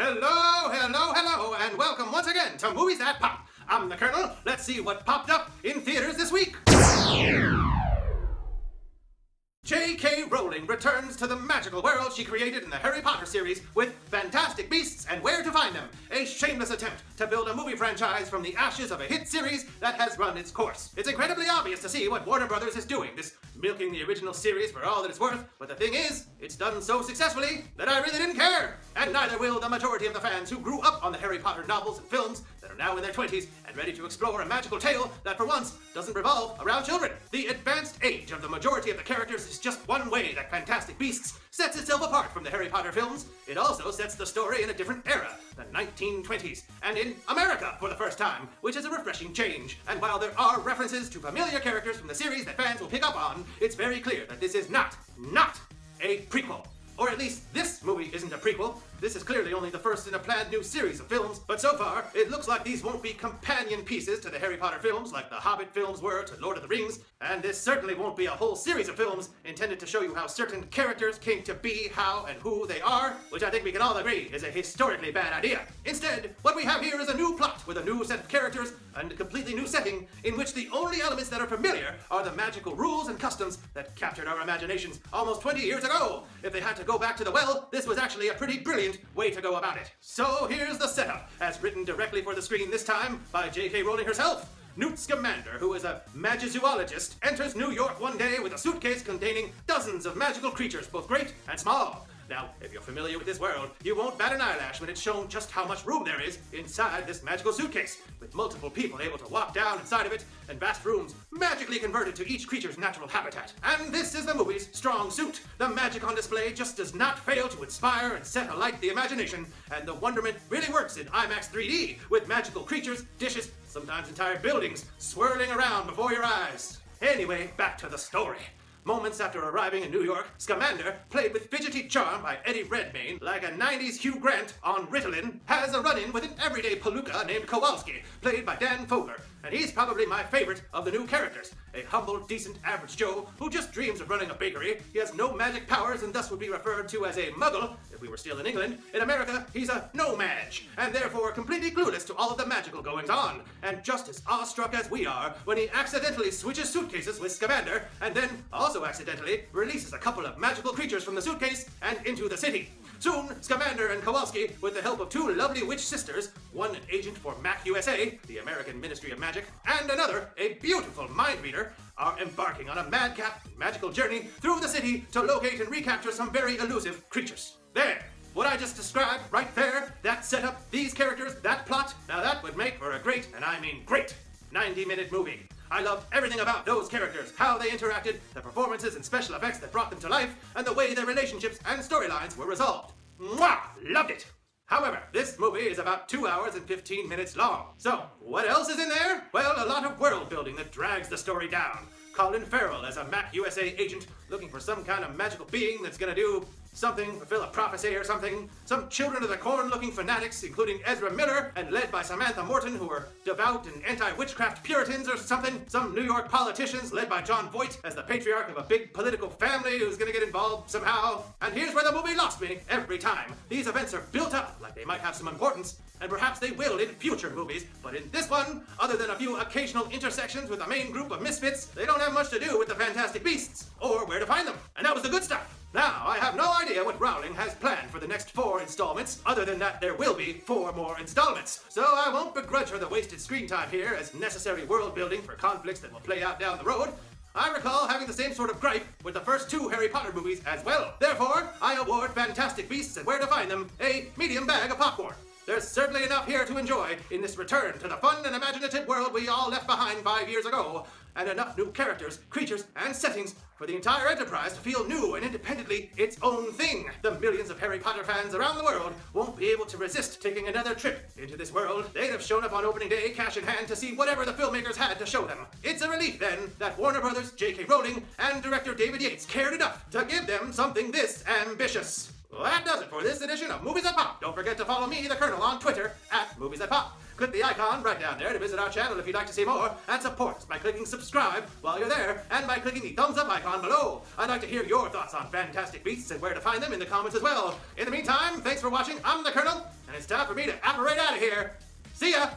Hello, hello, hello, and welcome once again to Movies That Pop. I'm the Kernel. Let's see what popped up in theaters this week. J.K. Rowling returns to the magical world she created in the Harry Potter series with Fantastic Beasts and Where to Find Them, a shameless attempt to build a movie franchise from the ashes of a hit series that has run its course. It's incredibly obvious to see what Warner Brothers is doing, this milking the original series for all that it's worth, but the thing is, it's done so successfully that I really didn't care, and neither will the majority of the fans who grew up on the Harry Potter novels and films that are now in their 20s and ready to explore a magical tale that for once doesn't revolve around children. The advanced age of the majority of the characters is just one way that Fantastic Beasts sets itself apart from the Harry Potter films. It also sets the story in a different era, the 1920s, and in America for the first time, which is a refreshing change. And while there are references to familiar characters from the series that fans will pick up on, it's very clear that this is not a prequel. Or at least this movie isn't a prequel. This is clearly only the first in a planned new series of films, but so far, it looks like these won't be companion pieces to the Harry Potter films like the Hobbit films were to Lord of the Rings, and this certainly won't be a whole series of films intended to show you how certain characters came to be, how and who they are, which I think we can all agree is a historically bad idea. Instead, what we have here is a new plot with a new set of characters and a completely new setting in which the only elements that are familiar are the magical rules and customs that captured our imaginations almost 20 years ago. If they had to go back to the well, this was actually a pretty brilliant way to go about it. So here's the setup, as written directly for the screen this time by J.K. Rowling herself. Newt Scamander, who is a magizoologist, enters New York one day with a suitcase containing dozens of magical creatures, both great and small. Now, if you're familiar with this world, you won't bat an eyelash when it's shown just how much room there is inside this magical suitcase, with multiple people able to walk down inside of it, and vast rooms magically converted to each creature's natural habitat. And this is the movie's strong suit. The magic on display just does not fail to inspire and set alight the imagination, and the wonderment really works in IMAX 3D, with magical creatures, dishes, sometimes entire buildings, swirling around before your eyes. Anyway, back to the story. Moments after arriving in New York, Scamander, played with fidgety charm by Eddie Redmayne, like a 90s Hugh Grant on Ritalin, has a run-in with an everyday palooka named Kowalski, played by Dan Fogler, and he's probably my favorite of the new characters. A humble, decent, average Joe who just dreams of running a bakery. He has no magic powers and thus would be referred to as a muggle if we were still in England. In America, he's a no-mage, and therefore completely clueless to all of the magical goings-on, and just as awestruck as we are when he accidentally switches suitcases with Scamander, and then also accidentally releases a couple of magical creatures from the suitcase and into the city. Soon, Scamander and Kowalski, with the help of two lovely witch sisters, one an agent for MAC USA, the American Ministry of Magic, and another, a beautiful mind reader, are embarking on a madcap magical journey through the city to locate and recapture some very elusive creatures. There! What I just described right there, that setup, these characters, that plot, now that would make for a great, and I mean great, 90-minute movie. I loved everything about those characters, how they interacted, the performances and special effects that brought them to life, and the way their relationships and storylines were resolved. Mwah! Loved it! However, this movie is about 2 hours and 15 minutes long. So, what else is in there? Well, a lot of world building that drags the story down. Colin Farrell as a MAC USA agent looking for some kind of magical being that's gonna do something, fulfill a prophecy or something. Some Children of the Corn looking fanatics, including Ezra Miller, and led by Samantha Morton, who are devout and anti-witchcraft Puritans or something. Some New York politicians led by John Voight as the patriarch of a big political family who's gonna get involved somehow. And here's where the movie lost me every time. These events are built up like they might have some importance, and perhaps they will in future movies, but in this one, other than a few occasional intersections with a main group of misfits, they don't have much to do with the Fantastic Beasts, or where to find them. And that was the good stuff. Now, I have no idea what Rowling has planned for the next 4 installments, other than that there will be 4 more installments. So I won't begrudge her the wasted screen time here as necessary world building for conflicts that will play out down the road. I recall having the same sort of gripe with the first 2 Harry Potter movies as well. Therefore, I award Fantastic Beasts and Where to Find Them a medium bag of popcorn. There's certainly enough here to enjoy in this return to the fun and imaginative world we all left behind 5 years ago, and enough new characters, creatures, and settings for the entire enterprise to feel new and independently its own thing. The millions of Harry Potter fans around the world won't be able to resist taking another trip into this world. They'd have shown up on opening day, cash in hand, to see whatever the filmmakers had to show them. It's a relief, then, that Warner Brothers, J.K. Rowling, and director David Yates cared enough to give them something this ambitious. Well, that does it for this edition of Movies That Pop. Don't forget to follow me, the Kernel, on Twitter, @MoviesThatPop. Click the icon right down there to visit our channel if you'd like to see more, and support us by clicking subscribe while you're there, and by clicking the thumbs up icon below. I'd like to hear your thoughts on Fantastic Beasts and Where to Find Them in the comments as well. In the meantime, thanks for watching. I'm the Kernel. and it's time for me to apparate out of here. See ya!